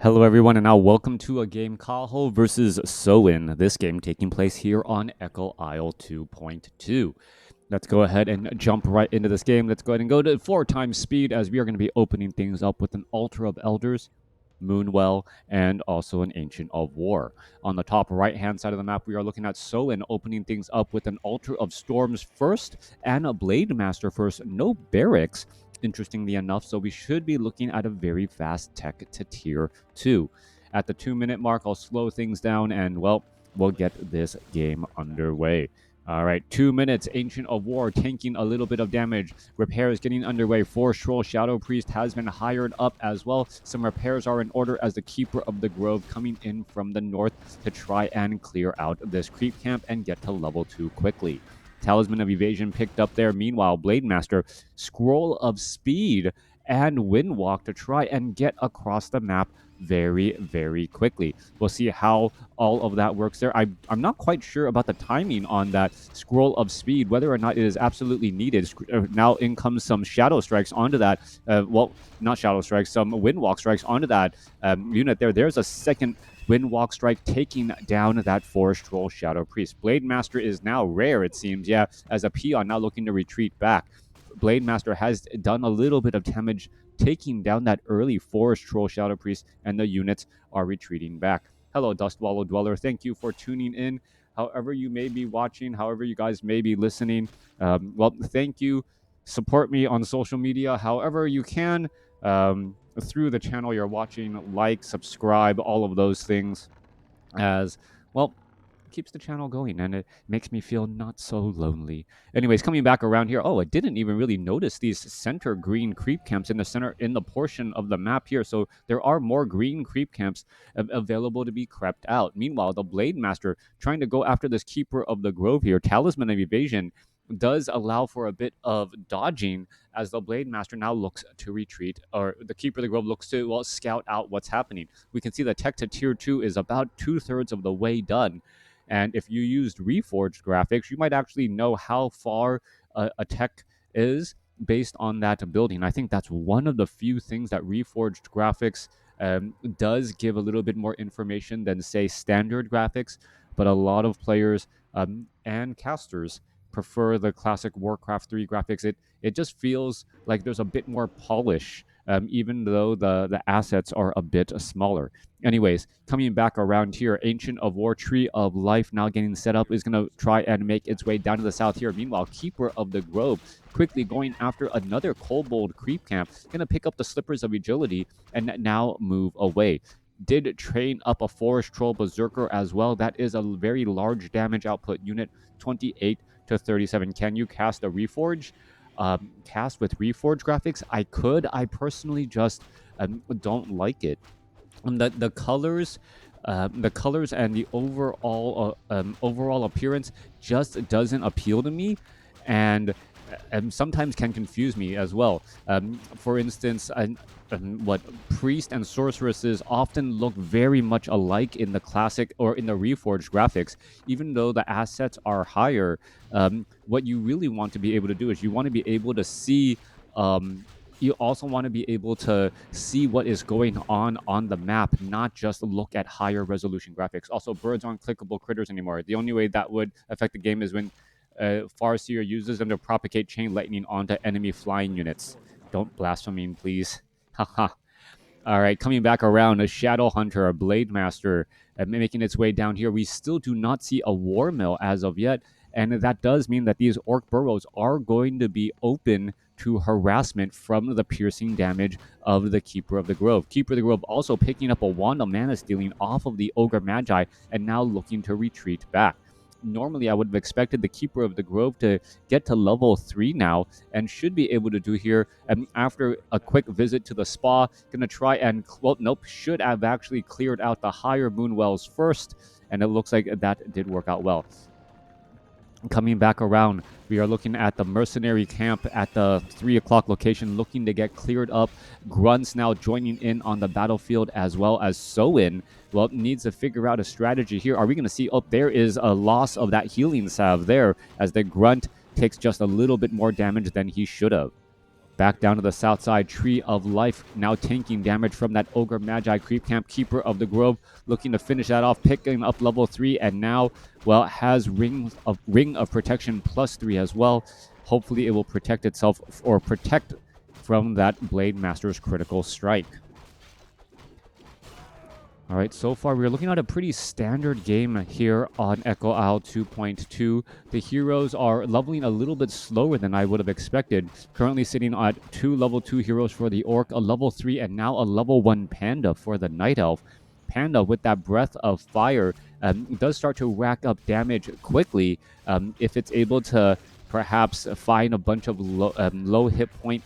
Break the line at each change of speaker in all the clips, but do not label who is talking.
Hello everyone, and now welcome to a game Kaho versus Soin. This game taking place here on Echo Isle 2.2. Let's go ahead and jump right into this game. Let's go ahead and go to 4x speed as we are going to be opening things up with an Altar of Elders, Moonwell, and also an Ancient of War. On the top right-hand side of the map, we are looking at Soin opening things up with an Altar of Storms first and a Blade Master first. No barracks, interestingly enough, so we should be looking at a very fast tech to tier 2. At the 2-minute mark, I'll slow things down and, well, we'll get this game underway. All right, 2 minutes. Ancient of War tanking a little bit of damage. Repairs getting underway. Forest Troll Shadow Priest has been hired up as well. Some repairs are in order as the Keeper of the Grove coming in from the north to try and clear out this creep camp and get to level 2 quickly. Talisman of Evasion picked up there. Meanwhile, Blade Master, Scroll of Speed, and Windwalk to try and get across the map very, very quickly. We'll see how all of that works there. I'm not quite sure about the timing on that Scroll of Speed, whether or not it is absolutely needed. Now in comes some Shadow Strikes onto that. Well, not Shadow Strikes, some Windwalk Strikes onto that unit there. There's a second Windwalk Strike taking down that Forest Troll Shadow Priest. Blade Master is now rare, it seems, yeah, as a peon now looking to retreat back. Blade Master has done a little bit of damage taking down that early Forest Troll Shadow Priest, and the units are retreating back. Hello, Dustwallow Dweller. Thank you for tuning in. However you may be watching, however you guys may be listening, well, thank you. Support me on social media however you can. Through the channel you're watching, like, subscribe, all of those things, as well, keeps the channel going and it makes me feel not so lonely. Anyways, coming back around here, I didn't even really notice these center green creep camps in the portion of the map here, so there are more green creep camps available to be crept out. Meanwhile, the Blade Master trying to go after this Keeper of the Grove here. Talisman of Evasion does allow for a bit of dodging as the Blade Master now looks to retreat, or the Keeper of the Grove looks to, well, scout out what's happening. We can see the tech to tier 2 is about 2/3 of the way done. And if you used Reforged graphics, you might actually know how far a tech is based on that building. I think that's one of the few things that Reforged graphics does give a little bit more information than, say, standard graphics. But a lot of players and casters prefer the classic WarCraft 3 graphics. It just feels like there's a bit more polish, even though the assets are a bit smaller. Anyways, coming back around here, Ancient of War, Tree of Life now getting set up, is going to try and make its way down to the south here. Meanwhile, Keeper of the Grove quickly going after another Kobold creep camp, going to pick up the Slippers of Agility and now move away. Did train up a Forest Troll Berserker as well. That is a very large damage output unit, 28 to 37. Can you cast a Reforge? Cast with Reforge graphics? I could. I personally just don't like it. The colors and the overall appearance just doesn't appeal to me, and sometimes can confuse me as well. For instance, what priest and sorceresses often look very much alike in the classic or in the Reforged graphics, even though the assets are higher. What you really want to be able to do is you want to be able to see. You also want to be able to see what is going on the map, not just look at higher resolution graphics. Also, birds aren't clickable critters anymore. The only way that would affect the game is when Farseer uses them to propagate chain lightning onto enemy flying units. Don't blaspheme, please. Haha. All right, coming back around, a Shadow Hunter, a Blade Master, making its way down here. We still do not see a War Mill as of yet, and that does mean that these Orc burrows are going to be open to harassment from the piercing damage of the Keeper of the Grove. Keeper of the Grove also picking up a Wand of Mana Stealing off of the Ogre Magi and now looking to retreat back. Normally, I would have expected the Keeper of the Grove to get to level 3 now and should be able to do here after a quick visit to the spa. Going to try and, well, nope, should have actually cleared out the higher Moonwells first, and it looks like that did work out well. Coming back around, we are looking at the mercenary camp at the 3 o'clock location, looking to get cleared up. Grunts now joining in on the battlefield, as well as Soin. Well, needs to figure out a strategy here. Are we going to see, there is a loss of that healing salve there, as the Grunt takes just a little bit more damage than he should have. Back down to the south side, Tree of Life now tanking damage from that Ogre Magi creep camp. Keeper of the Grove looking to finish that off, picking up level 3, and now, well, has Ring of Protection +3 as well. Hopefully it will protect itself or protect from that Blade Master's critical strike. All right, so far we're looking at a pretty standard game here on Echo Isle 2.2. The heroes are leveling a little bit slower than I would have expected. Currently sitting at 2 level 2 heroes for the Orc, a level 3, and now a level 1 Panda for the Night Elf. Panda, with that Breath of Fire, does start to rack up damage quickly if it's able to perhaps find a bunch of low hit point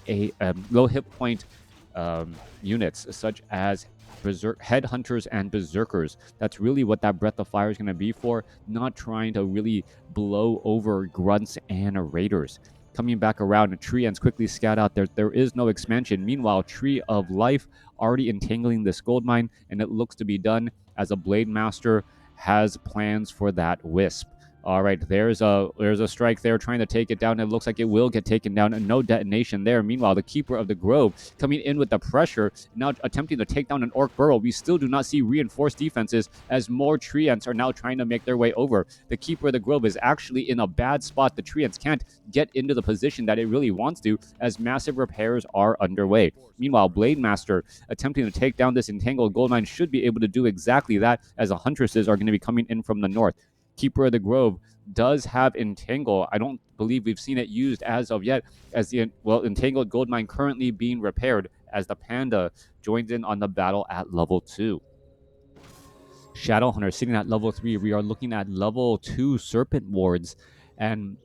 units, such as headhunters and berserkers. That's really what that Breath of Fire is going to be for, not trying to really blow over grunts and raiders. Coming back around, Treants quickly scout out there is no expansion. Meanwhile, Tree of Life already entangling this gold mine, and it looks to be done as a Blade Master has plans for that Wisp. All right, there's a strike there trying to take it down. It looks like it will get taken down, and no detonation there. Meanwhile, the Keeper of the Grove coming in with the pressure, now attempting to take down an Orc Burrow. We still do not see reinforced defenses as more Treants are now trying to make their way over. The Keeper of the Grove is actually in a bad spot. The Treants can't get into the position that it really wants to, as massive repairs are underway. Meanwhile, Blade Master attempting to take down this entangled gold mine should be able to do exactly that, as the Huntresses are going to be coming in from the north. Keeper of the Grove does have Entangle. I don't believe we've seen it used as of yet, as the Entangled Gold Mine currently being repaired as the Panda joins in on the battle at level 2. Shadowhunter sitting at level 3. We are looking at level 2 Serpent Wards, and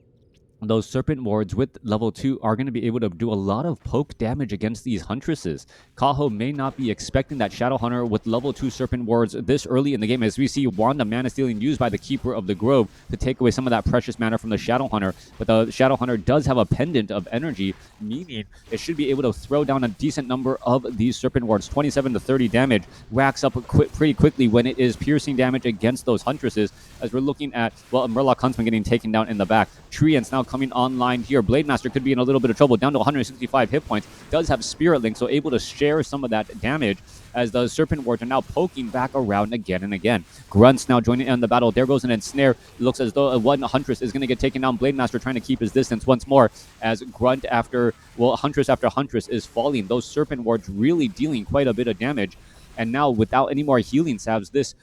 those Serpent Wards with level 2 are going to be able to do a lot of poke damage against these Huntresses. Kaho may not be expecting that Shadowhunter with level 2 Serpent Wards this early in the game, as we see Wanda Mana Stealing used by the Keeper of the Grove to take away some of that precious mana from the Shadowhunter. But the Shadowhunter does have a pendant of energy, meaning it should be able to throw down a decent number of these Serpent Wards. 27 to 30 damage racks up pretty quickly when it is piercing damage against those Huntresses, as we're looking at, well, a Murloc Huntsman getting taken down in the back. Treants now coming online here. Blade Master could be in a little bit of trouble, down to 165 hit points. Does have Spirit Link, so able to share some of that damage, as the Serpent Wards are now poking back around again and again. Grunts now joining in the battle. There goes an ensnare. It looks as though one Huntress is going to get taken down. Blade Master trying to keep his distance once more, as Huntress after Huntress is falling. Those Serpent Wards really dealing quite a bit of damage. And now, without any more healing salves, this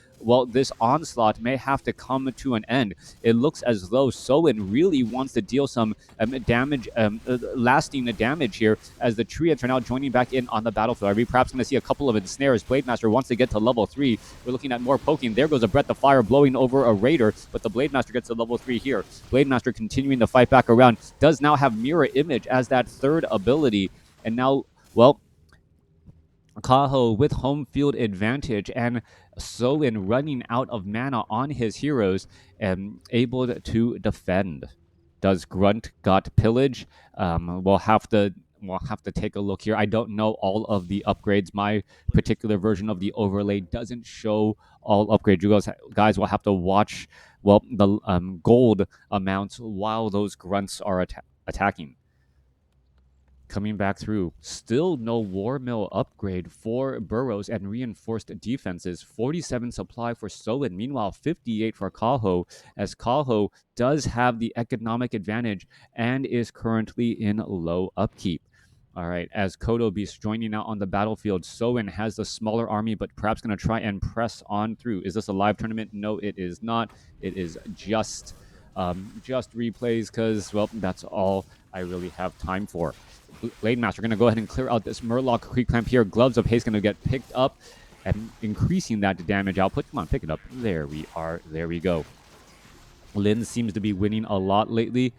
onslaught may have to come to an end. It looks as though Soin really wants to deal some damage, lasting damage here, as the Treants are now joining back in on the battlefield. Are we perhaps going to see a couple of ensnares? Blade Master wants to get to level 3. We're looking at more poking. There goes a Breath of Fire blowing over a Raider, but the Blade Master gets to level 3 here. Blade Master continuing to fight back around. Does now have Mirror Image as that third ability. And now, well, Kaho with home field advantage, and Soin running out of mana on his heroes, able to defend. Does Grunt got Pillage? We'll have to take a look here. I don't know all of the upgrades. My particular version of the overlay doesn't show all upgrades. You guys will have to watch, well, the gold amounts while those Grunts are attacking. Coming back through, still no War Mill upgrade for Burrows and reinforced defenses. 47 supply for Soin, meanwhile 58 for Kaho, as Kaho does have the economic advantage and is currently in low upkeep. All right, as Kodo Beast joining out on the battlefield, Soin has the smaller army, but perhaps going to try and press on through. Is this a live tournament? No, it is not. It is just replays, because, well, that's all I really have time for. Blade Master going to go ahead and clear out this Murloc Creep Clamp here. Gloves of Haste going to get picked up and increasing that damage output. Come on, pick it up. There we are. There we go. Lin seems to be winning a lot lately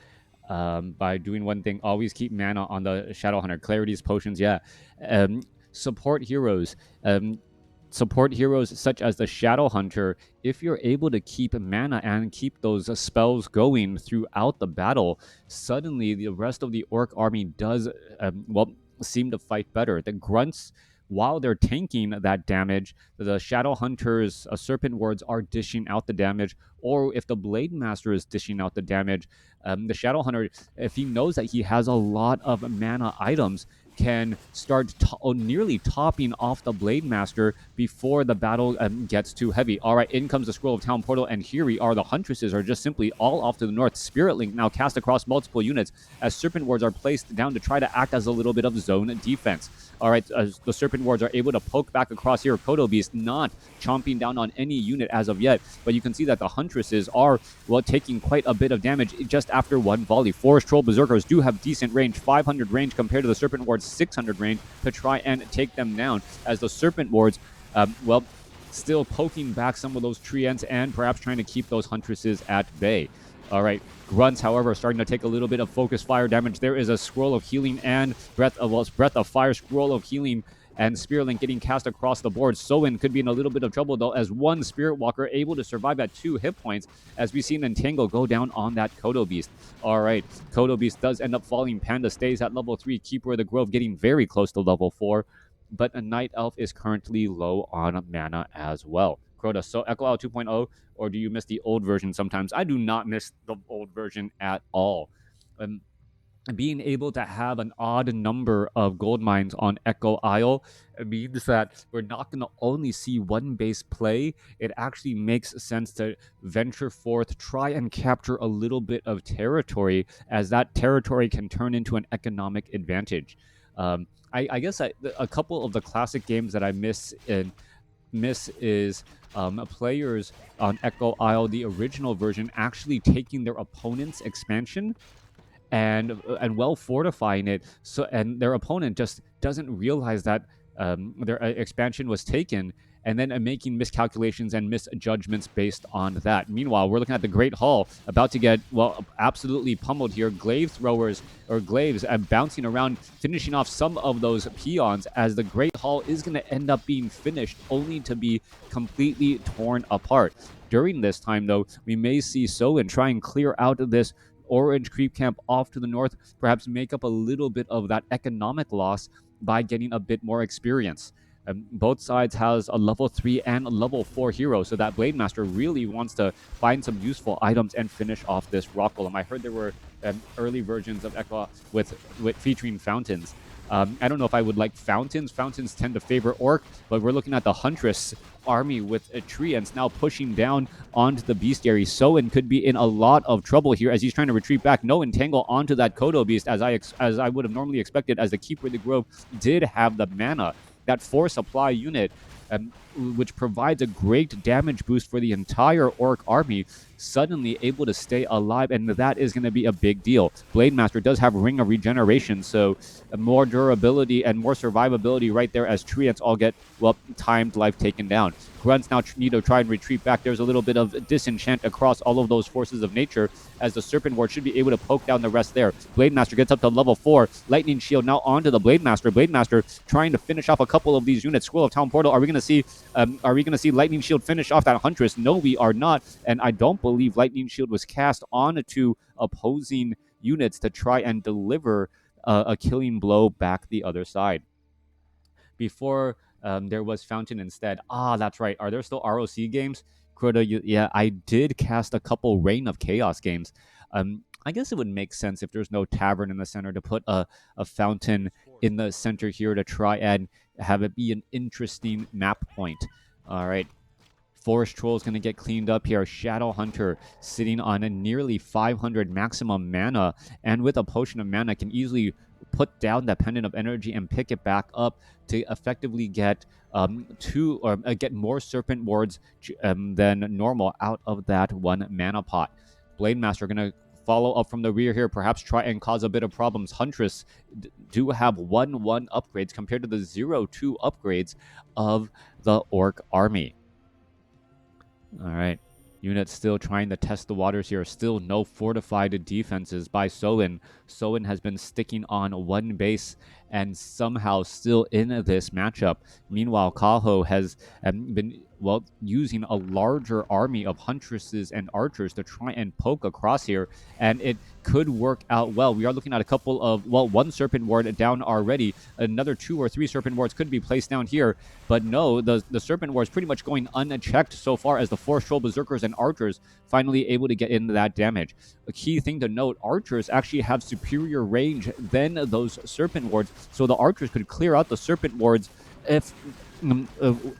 by doing one thing. Always keep mana on the Shadowhunter. Clarity's potions, yeah. Support heroes. Support heroes such as the Shadowhunter, if you're able to keep mana and keep those spells going throughout the battle, suddenly the rest of the Orc army does, seem to fight better. The Grunts while they're tanking that damage, the Shadow Hunter's Serpent Wards are dishing out the damage, or if the Blade Master is dishing out the damage, the Shadow Hunter, if he knows that he has a lot of mana items, can start nearly topping off the Blade Master before the battle gets too heavy. All right, in comes the Scroll of Town Portal, and here we are. The Huntresses are just simply all off to the north. Spirit Link now cast across multiple units as Serpent Wards are placed down to try to act as a little bit of zone defense. All right, as the Serpent Wards are able to poke back across here. Kodo Beast not chomping down on any unit as of yet, but you can see that the Huntresses are, well, taking quite a bit of damage just after one volley. Forest Troll Berserkers do have decent range, 500 range compared to the Serpent Wards' 600 range to try and take them down, as the Serpent Wards, well, still poking back some of those treants and perhaps trying to keep those Huntresses at bay. All right, Grunts, however, starting to take a little bit of focus fire damage. There is a Scroll of Healing and Breath of Fire, Scroll of Healing, and Spirit Link getting cast across the board. Soin could be in a little bit of trouble, though, as one Spirit Walker able to survive at 2 hit points, as we see an Entangle go down on that Kodo Beast. All right, Kodo Beast does end up falling. Panda stays at level 3. Keeper of the Grove getting very close to level 4, but a Night Elf is currently low on mana as well. Crota, so Echo Isle 2.0, or do you miss the old version sometimes? I do not miss the old version at all. Being able to have an odd number of gold mines on Echo Isle means that we're not going to only see one base play. It actually makes sense to venture forth, try and capture a little bit of territory, as that territory can turn into an economic advantage. I guess a couple of the classic games that I miss is players on Echo Isle, the original version, actually taking their opponent's expansion and well fortifying it, so and their opponent just doesn't realize that their expansion was taken, and then making miscalculations and misjudgments based on that. Meanwhile, we're looking at the Great Hall about to get, well, absolutely pummeled here. Glaive throwers, or glaives, bouncing around, finishing off some of those peons, as the Great Hall is going to end up being finished, only to be completely torn apart. During this time, though, we may see Soin try and clear out of this orange creep camp off to the north, perhaps make up a little bit of that economic loss by getting a bit more experience. Both sides has a level 3 and a level 4 hero, so that Blade Master really wants to find some useful items and finish off this rock golem. I heard there were early versions of Echo with featuring fountains. I don't know if I would like fountains. Fountains tend to favor Orc, but we're looking at the Huntress army with treants now pushing down onto the bestiary. Soin could be in a lot of trouble here as he's trying to retreat back. No entangle onto that Kodo Beast, as I would have normally expected, as the Keeper of the Grove did have the mana. That 4 supply unit, which provides a great damage boost for the entire Orc army, suddenly able to stay alive, and that is going to be a big deal. Blade Master does have Ring of Regeneration, so more durability and more survivability right there, as treants all get, well, timed life taken down. Grunts now need to try and retreat back. There's a little bit of disenchant across all of those forces of nature, as the Serpent Ward should be able to poke down the rest there. Blade Master gets up to level 4. Lightning Shield now onto the Blade Master. Blade Master trying to finish off a couple of these units. Scroll of Town Portal. Are we going to see Lightning Shield finish off that Huntress? No, we are not. And I don't believe Lightning Shield was cast onto opposing units to try and deliver a killing blow back the other side. Before there was Fountain instead. Ah, that's right. Are there still ROC games? Crota, yeah, I did cast a couple Reign of Chaos games. I guess it would make sense if there's no tavern in the center to put a fountain in the center here to try and have it be an interesting map point. All right. Forest Troll is going to get cleaned up here. Shadow Hunter sitting on a nearly 500 maximum mana, and with a Potion of Mana can easily put down that Pendant of Energy and pick it back up to effectively get get more Serpent Wards than normal out of that 1 mana pot. Blade Master going to follow up from the rear here, perhaps try and cause a bit of problems. Huntress do have 1/1 upgrades compared to the 0/2 upgrades of the Orc army. All right. Units still trying to test the waters here. Still no fortified defenses by Soin. Soin has been sticking on 1 base and somehow still in this matchup. Meanwhile, Kaho has been using a larger army of huntresses and archers to try and poke across here, and it could work out well. We are looking at a couple of, one serpent ward down already. Another 2 or 3 serpent wards could be placed down here, but no, the serpent ward is pretty much going unchecked so far, as the Force Troll Berserkers and archers finally able to get into that damage. A key thing to note, archers actually have superior range than those serpent wards, so the archers could clear out the serpent wards if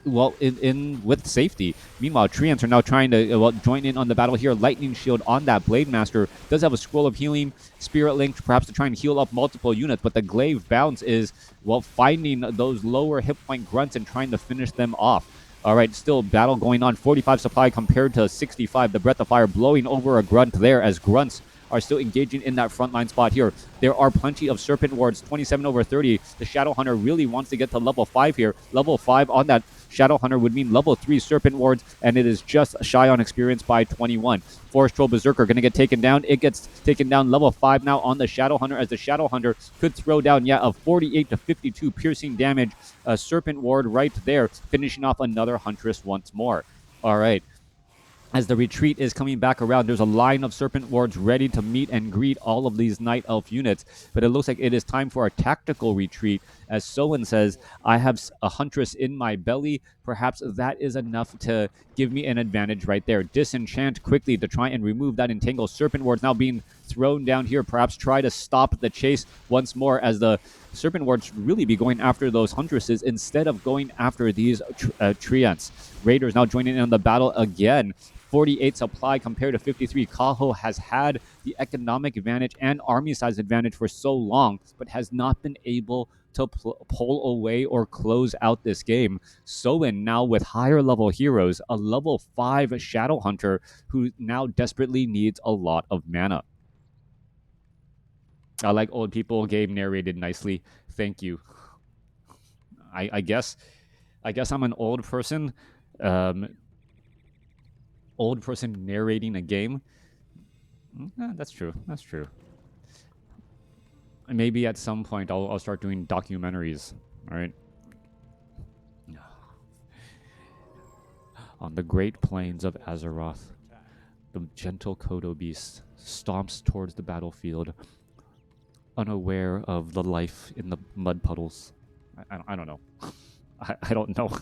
with safety. Meanwhile, Treants are now trying to join in on the battle here. Lightning Shield on that Blade Master does have a Scroll of Healing, Spirit Link perhaps to try and heal up multiple units, but the Glaive Bounce is finding those lower hit point grunts and trying to finish them off. All right, still battle going on. 45 supply compared to 65. The Breath of Fire blowing over a grunt there, as grunts are still engaging in that frontline spot here. There are plenty of serpent wards, 27 over 30. The Shadow Hunter really wants to get to level 5 here. Level 5 on that Shadow Hunter would mean level 3 serpent wards, and it is just shy on experience by 21. Forest Troll Berserker going to get taken down. It gets taken down level 5 now on the Shadow Hunter, as the Shadow Hunter could throw down, a 48 to 52 piercing damage. A serpent ward right there, finishing off another Huntress once more. All right. As the retreat is coming back around, there's a line of serpent wards ready to meet and greet all of these night elf units, but it looks like it is time for a tactical retreat, as Soen says, I have a huntress in my belly. Perhaps that is enough to give me an advantage right there. Disenchant quickly to try and remove that entangle. Serpent wards now being thrown down here. Perhaps try to stop the chase once more, as the serpent wards should really be going after those huntresses instead of going after these treants. Raiders now joining in on the battle again. 48 supply compared to 53. Kaho has had the economic advantage and army size advantage for so long, but has not been able to pull away or close out this game. Soen now with higher level heroes, a level 5 Shadow Hunter who now desperately needs a lot of mana. I like old people. Game narrated nicely. Thank you. I guess I'm an old person. Old person narrating a game. That's true. That's true. Maybe at some point I'll start doing documentaries. All right. On the great plains of Azeroth, the gentle Kodo beast stomps towards the battlefield, unaware of the life in the mud puddles. I don't know. I don't know.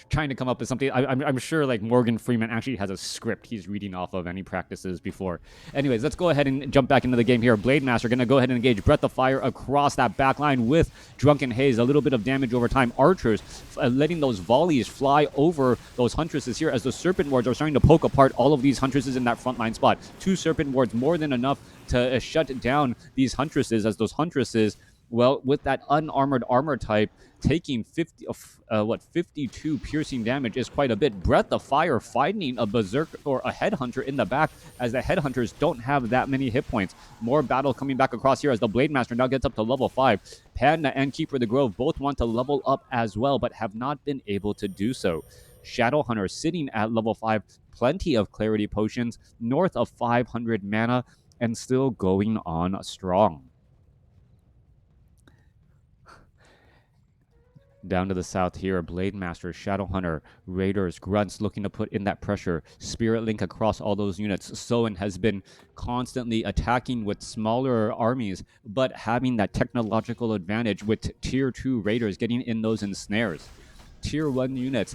Trying to come up with something. I'm sure like Morgan Freeman actually has a script he's reading off of, and he practices before. Anyways, let's go ahead and jump back into the game here. Blade Master going to go ahead and engage Breath of Fire across that backline with Drunken Haze. A little bit of damage over time. Archers letting those volleys fly over those huntresses here, as the Serpent Wards are starting to poke apart all of these huntresses in that frontline spot. 2 Serpent Wards, more than enough to shut down these huntresses, as those huntresses, with that unarmored armor type, taking 52 piercing damage is quite a bit. Breath of Fire finding a Berserker or a Headhunter in the back, as the Headhunters don't have that many hit points. More battle coming back across here, as the Blade Master now gets up to level 5. Panda and Keeper of the Grove both want to level up as well, but have not been able to do so. Shadow Hunter sitting at level 5, plenty of Clarity Potions, north of 500 mana, and still going on strong. Down to the south here, Blade Master, Shadow Hunter, Raiders, Grunts looking to put in that pressure. Spirit Link across all those units. Soen has been constantly attacking with smaller armies, but having that technological advantage with Tier 2 Raiders getting in those ensnares. Tier 1 units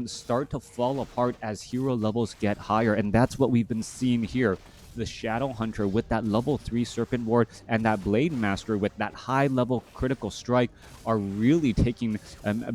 start to fall apart as hero levels get higher, and that's what we've been seeing here. The Shadow Hunter with that level 3 Serpent Ward and that Blade Master with that high level critical strike are really taking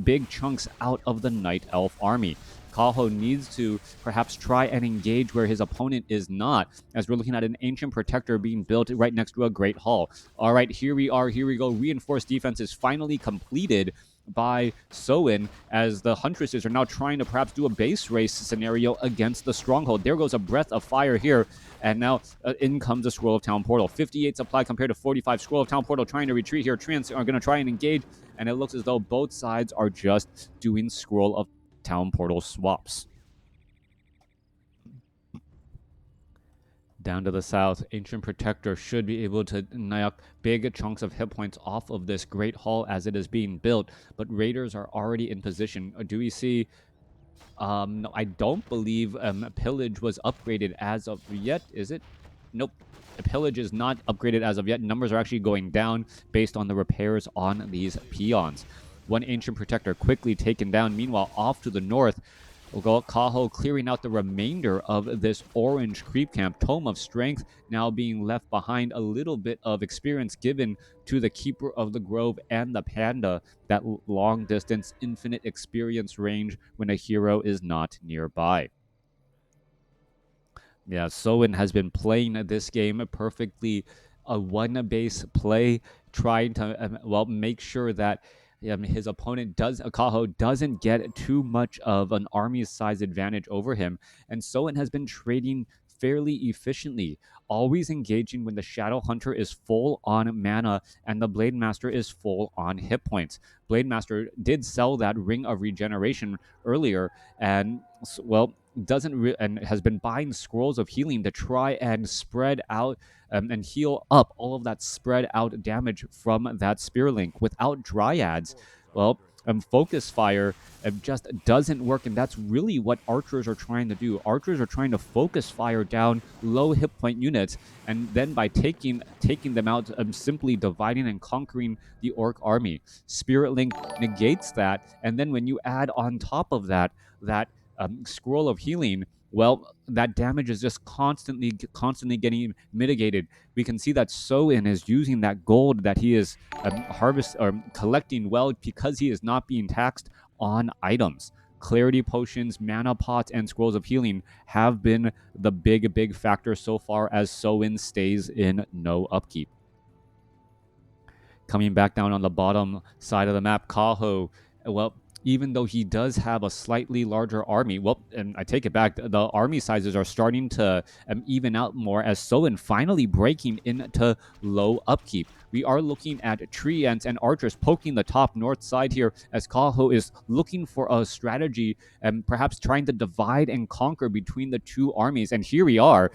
big chunks out of the Night Elf army. Kaho needs to perhaps try and engage where his opponent is not, as we're looking at an Ancient Protector being built right next to a Great Hall. All right, here we go. Reinforced defense is finally completed by Soen, as the Huntresses are now trying to perhaps do a base race scenario against the Stronghold. There goes a Breath of Fire here, and now in comes a Scroll of Town Portal. 58 supply compared to 45. Scroll of Town Portal trying to retreat here. Treants are going to try and engage, and it looks as though both sides are just doing Scroll of Town Portal swaps. Down to the south, Ancient Protector should be able to knock big chunks of hit points off of this Great Hall as it is being built, but Raiders are already in position. Do we see... no, I don't believe Pillage was upgraded as of yet, is it? Nope. Pillage is not upgraded as of yet. Numbers are actually going down based on the repairs on these peons. One Ancient Protector quickly taken down. Meanwhile, off to the north, we'll go Kaho clearing out the remainder of this orange creep camp. Tome of Strength now being left behind. A little bit of experience given to the Keeper of the Grove and the Panda. That long distance, infinite experience range when a hero is not nearby. Yeah, Soin has been playing this game perfectly. A one-base play, trying to, make sure that his opponent Kaho doesn't get too much of an army size advantage over him. And Soin has been trading fairly efficiently, always engaging when the Shadow Hunter is full on mana and the Blade Master is full on hit points. Blade Master did sell that Ring of Regeneration earlier, and and has been buying Scrolls of Healing to try and spread out and heal up all of that spread out damage from that Spear Link. Without Dryads, Focus Fire just doesn't work, and that's really what archers are trying to do. Archers are trying to focus fire down low hit point units, and then by taking them out, simply dividing and conquering the Orc army. Spirit Link negates that, and then when you add on top of that Scroll of Healing, that damage is just constantly getting mitigated. We can see that Soin is using that gold that he is collecting because he is not being taxed on items. Clarity Potions, Mana Pots, and Scrolls of Healing have been the big factor so far as Soin stays in no upkeep. Coming back down on the bottom side of the map, Kaho, even though he does have a slightly larger army, and I take it back, the army sizes are starting to even out more as Soin finally breaking into low upkeep. We are looking at Tree Ants and Archers poking the top north side here as Kaho is looking for a strategy and perhaps trying to divide and conquer between the two armies. And here we are.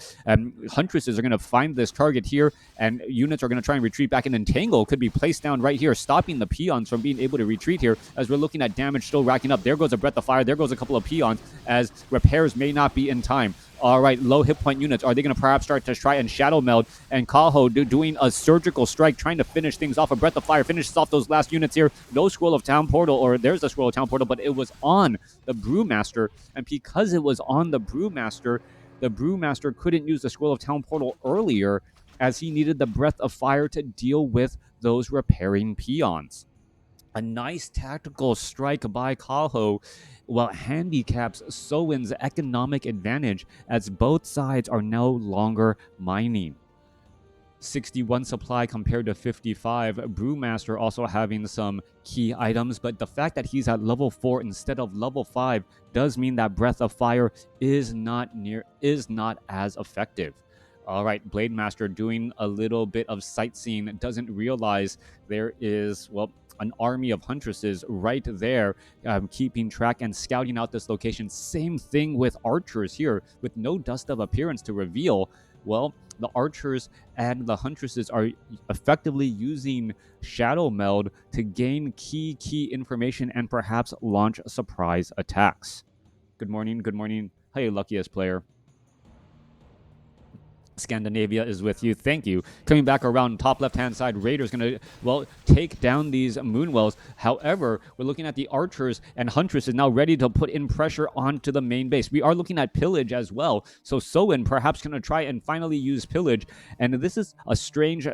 Huntresses are going to find this target here, and units are going to try and retreat back, and Entangle could be placed down right here, stopping the peons from being able to retreat here as we're looking at damage still racking up. There goes a Breath of Fire. There goes a couple of peons as repairs may not be in time. All right, low hit point units. Are they going to perhaps start to try and shadow meld? And Kaho doing a surgical strike, trying to finish things off. A Breath of Fire finishes off those last units here. No Scroll of Town Portal, or there's a Scroll of Town Portal, but it was on the Brewmaster. And because it was on the Brewmaster couldn't use the Scroll of Town Portal earlier as he needed the Breath of Fire to deal with those repairing peons. A nice tactical strike by Kaho handicaps Soin's economic advantage as both sides are no longer mining. 61 supply compared to 55. Brewmaster also having some key items, but the fact that he's at level 4 instead of level 5 does mean that Breath of Fire is not as effective. All right, Blade Master doing a little bit of sightseeing, doesn't realize there is, an army of Huntresses right there, keeping track and scouting out this location. Same thing with Archers here, with no dust of appearance to reveal. The Archers and the Huntresses are effectively using Shadow Meld to gain key information and perhaps launch surprise attacks. Good morning. Hey, luckiest player. Scandinavia is with you. Thank you. Coming back around top left-hand side, Raiders going to, take down these Moonwells. However, we're looking at the Archers, and Huntress is now ready to put in pressure onto the main base. We are looking at Pillage as well. So Soin perhaps going to try and finally use Pillage. And this is a strange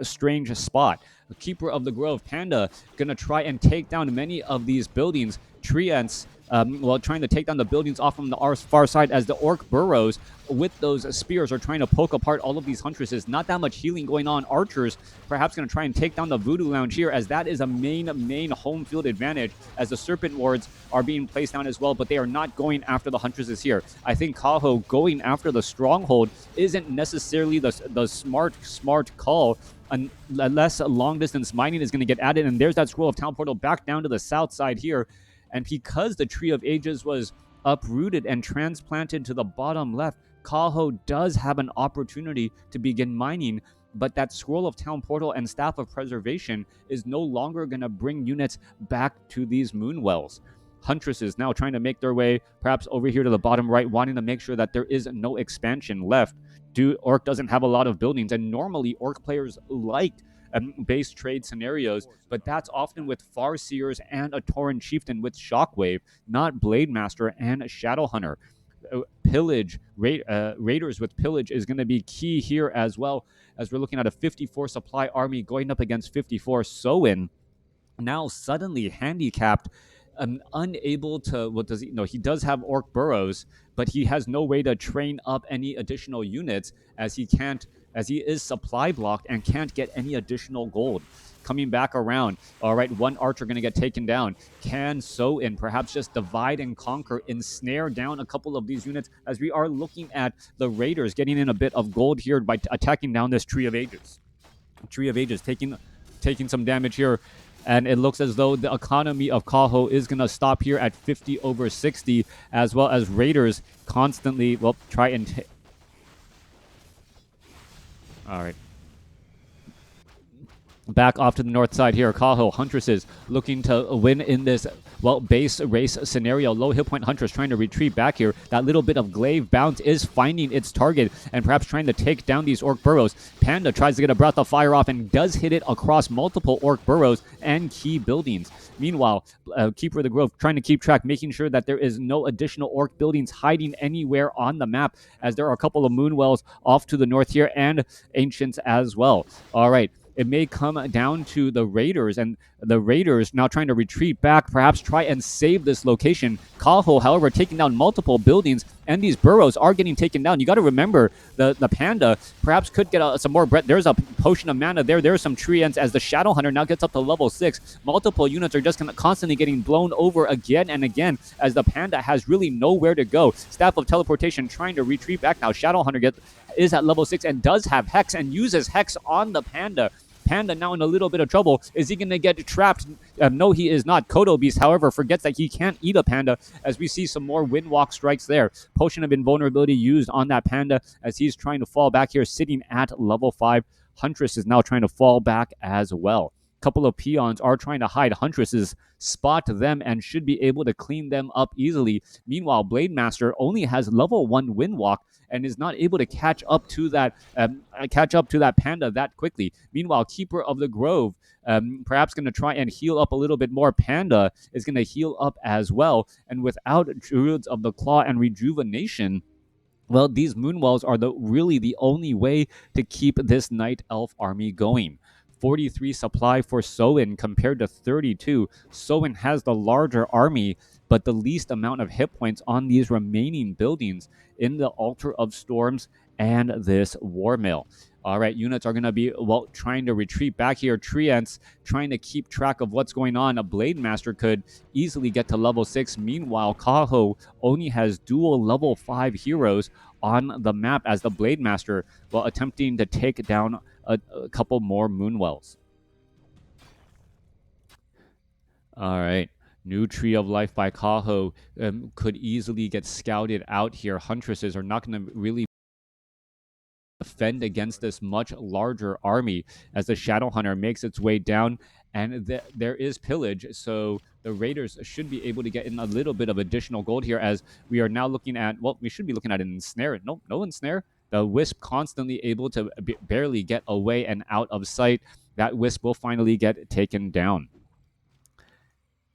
spot. The Keeper of the Grove, Panda, going to try and take down many of these buildings. Tree Ants, trying to take down the buildings off from the far side as the Orc burrows with those spears are trying to poke apart all of these Huntresses. Not that much healing going on. Archers perhaps going to try and take down the Voodoo Lounge here, as that is a main home field advantage as the Serpent Wards are being placed down as well, but they are not going after the Huntresses here. I think Kaho going after the Stronghold isn't necessarily the smart call, unless long distance mining is going to get added. And there's that Scroll of Town Portal back down to the south side here. And because the Tree of Ages was uprooted and transplanted to the bottom left, Kaho does have an opportunity to begin mining, but that Scroll of Town Portal and Staff of Preservation is no longer going to bring units back to these moon wells. Huntresses now trying to make their way perhaps over here to the bottom right, wanting to make sure that there is no expansion left. Orc doesn't have a lot of buildings, and normally Orc players like base trade scenarios, but that's often with Farseers and a Tauren Chieftain with Shockwave, not Blade Master and Shadowhunter. Pillage, Raiders with Pillage is going to be key here as well, as we're looking at a 54 supply army going up against 54 Soin. Now suddenly handicapped, unable to, what does he know? He does have Orc Burrows, but he has no way to train up any additional units, as he is supply blocked and can't get any additional gold. Coming back around, all right, one archer going to get taken down. Can Soin perhaps just divide and conquer, ensnare down a couple of these units, as we are looking at the Raiders getting in a bit of gold here by attacking down this Tree of Ages. Tree of Ages taking some damage here. And it looks as though the economy of Kaho is going to stop here at 50 over 60, as well as Raiders constantly, try and... All right. Back off to the north side here. Kaho, Huntresses looking to win in this, base race scenario. Low hit point Huntress trying to retreat back here. That little bit of glaive bounce is finding its target and perhaps trying to take down these Orc burrows. Panda tries to get a Breath of Fire off and does hit it across multiple Orc burrows and key buildings. Meanwhile, Keeper of the Grove trying to keep track, making sure that there is no additional Orc buildings hiding anywhere on the map, as there are a couple of moon wells off to the north here and Ancients as well. All right. It may come down to the Raiders, and the Raiders now trying to retreat back, perhaps try and save this location. Kaho, however, taking down multiple buildings, and these burrows are getting taken down. You got to remember, the Panda perhaps could get some more breath. There's a potion of mana there. There's some tree ends as the Shadowhunter now gets up to level 6. Multiple units are just constantly getting blown over again and again, as the Panda has really nowhere to go. Staff of Teleportation trying to retreat back now. Shadowhunter is at level 6 and does have Hex and uses Hex on the Panda. Panda now in a little bit of trouble. Is he going to get trapped? No, he is not. Kodo Beast, however, forgets that he can't eat a Panda, as we see some more Windwalk strikes there. Potion of Invulnerability used on that Panda as he's trying to fall back here, sitting at level 5. Huntress is now trying to fall back as well. Couple of peons are trying to hide. Huntresses spot them and should be able to clean them up easily. Meanwhile, Blade Master only has level 1 Windwalk and is not able to catch up to that Panda that quickly. Meanwhile, Keeper of the Grove perhaps going to try and heal up a little bit more. Panda is going to heal up as well, and without Druids of the Claw and Rejuvenation, these Moonwells are really the only way to keep this Night Elf army going. 43 supply for Soin compared to 32. Soin has the larger army, but the least amount of hit points on these remaining buildings in the Altar of Storms and this War Mill. All right, units are going to be, trying to retreat back here. Treants trying to keep track of what's going on. A Blade Master could easily get to level 6. Meanwhile, Kaho only has dual level 5 heroes on the map, as the Blade Master, attempting to take down a couple more Moonwells. All right. New Tree of Life by Kaho could easily get scouted out here. Huntresses are not going to really defend against this much larger army, as the Shadowhunter makes its way down, and there is pillage, so the Raiders should be able to get in a little bit of additional gold here, as we are now looking at, we should be looking at an ensnare. No ensnare. The Wisp constantly able to barely get away and out of sight. That Wisp will finally get taken down.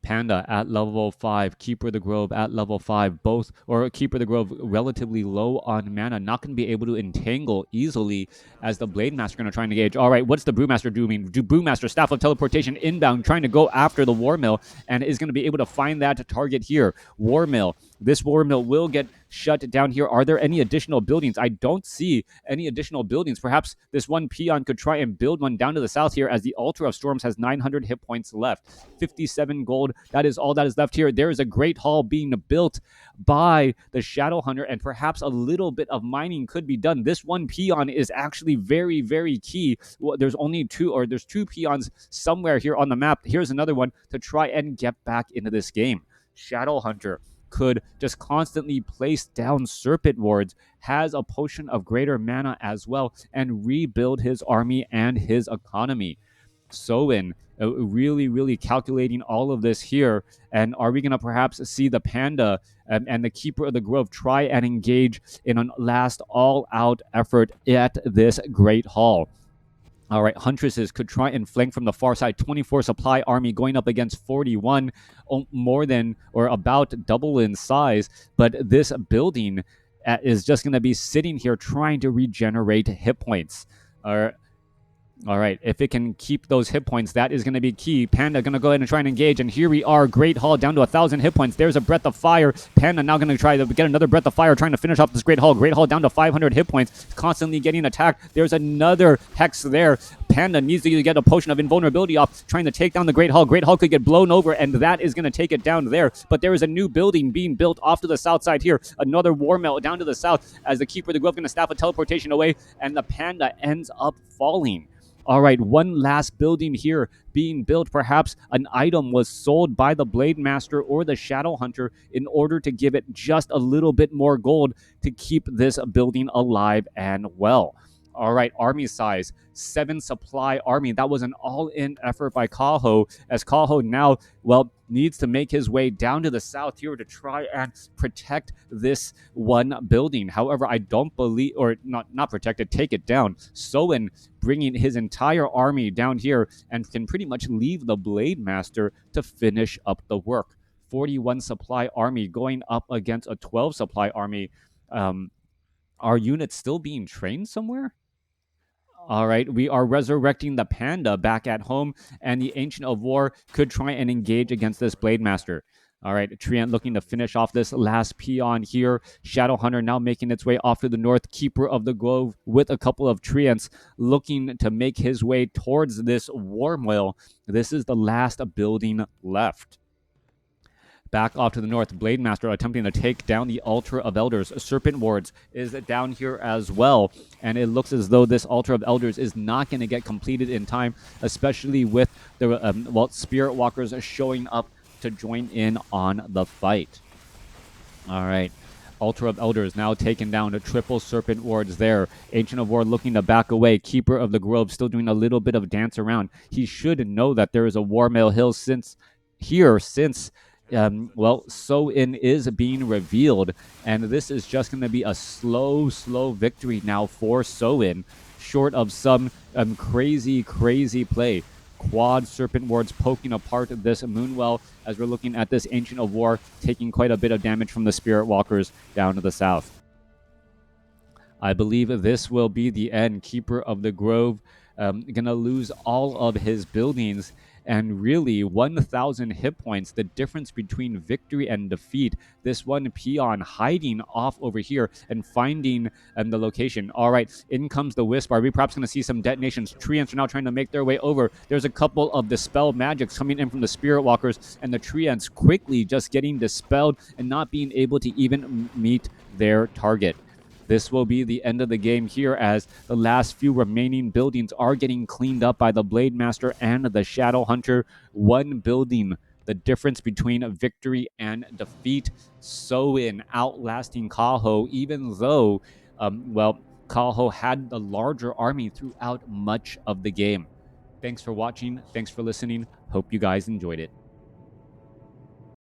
Panda at level 5, Keeper of the Grove at level 5, both, or Keeper of the Grove relatively low on mana, not going to be able to entangle easily, as the Blade Master going to try and engage. All right, what's the Brewmaster doing? Brewmaster, Staff of Teleportation inbound, trying to go after the War Mill, and is going to be able to find that target here. War Mill. This War Mill will get shut down here. Are there any additional buildings? I don't see any additional buildings. Perhaps this one peon could try and build one down to the south here, as the Altar of Storms has 900 hit points left. 57 gold. That is all that is left here. There is a Great Hall being built by the Shadowhunter, and perhaps a little bit of mining could be done. This one peon is actually very, very key. There's two peons somewhere here on the map. Here's another one to try and get back into this game. Shadowhunter could just constantly place down serpent wards, has a potion of greater mana as well, and rebuild his army and his economy. Soin really calculating all of this here. And are we going to perhaps see the Panda and the Keeper of the Grove try and engage in a last all-out effort at this Great Hall? All right, Huntresses could try and flank from the far side. 24 supply army going up against 41, more than or about double in size. But this building is just going to be sitting here trying to regenerate hit points. All right, if it can keep those hit points, that is going to be key. Panda going to go ahead and try and engage, and here we are. Great Hall down to 1,000 hit points. There's a Breath of Fire. Panda now going to try to get another Breath of Fire, trying to finish off this Great Hall. Great Hall down to 500 hit points, constantly getting attacked. There's another Hex there. Panda needs to get a potion of invulnerability off, trying to take down the Great Hall. Great Hall could get blown over, and that is going to take it down there. But there is a new building being built off to the south side here. Another War Melt down to the south as the Keeper of the Grove going to staff a teleportation away, and the Panda ends up falling. All right, one last building here being built. Perhaps an item was sold by the Blade Master or the Shadow Hunter in order to give it just a little bit more gold to keep this building alive and well. All right, army size, 7 supply army. That was an all-in effort by Kaho, as Kaho now, well, needs to make his way down to the south here to try and protect this one building. However, I don't believe, or not protect it, take it down. Soin bringing his entire army down here and can pretty much leave the Blade Master to finish up the work. 41 supply army going up against a 12 supply army. Are units still being trained somewhere? All right, we are resurrecting the Panda back at home, and the Ancient of War could try and engage against this Blade Master. All right, Treant looking to finish off this last peon here. Shadow Hunter now making its way off to the north. Keeper of the Grove with a couple of Treants looking to make his way towards this War Mill. This is the last building left. Back off to the north, Blade Master attempting to take down the Altar of Elders. Serpent Wards is down here as well, and it looks as though this Altar of Elders is not going to get completed in time, especially with the Spirit Walkers showing up to join in on the fight. All right. Altar of Elders now taken down to triple Serpent Wards there. Ancient of War looking to back away. Keeper of the Grove still doing a little bit of dance around. He should know that there is a War Mail Hill since Soin is being revealed, and this is just going to be a slow victory now for Soin, short of some crazy play. Quad Serpent Wards poking apart this Moonwell as we're looking at this Ancient of War taking quite a bit of damage from the Spirit Walkers down to the south. I believe this will be the end. Keeper of the Grove going to lose all of his buildings, and really 1,000 hit points, the difference between victory and defeat. This one peon hiding off over here and finding the location. All right, in comes the Wisp. Are we perhaps going to see some detonations? Treants are now trying to make their way over. There's a couple of Dispel Magics coming in from the Spirit Walkers, and the Treants quickly just getting dispelled and not being able to even meet their target. This will be the end of the game here, as the last few remaining buildings are getting cleaned up by the Blade Master and the Shadow Hunter. One building, the difference between victory and defeat. Soin outlasting Kaho, even though, Kaho had the larger army throughout much of the game. Thanks for watching. Thanks for listening. Hope you guys enjoyed it.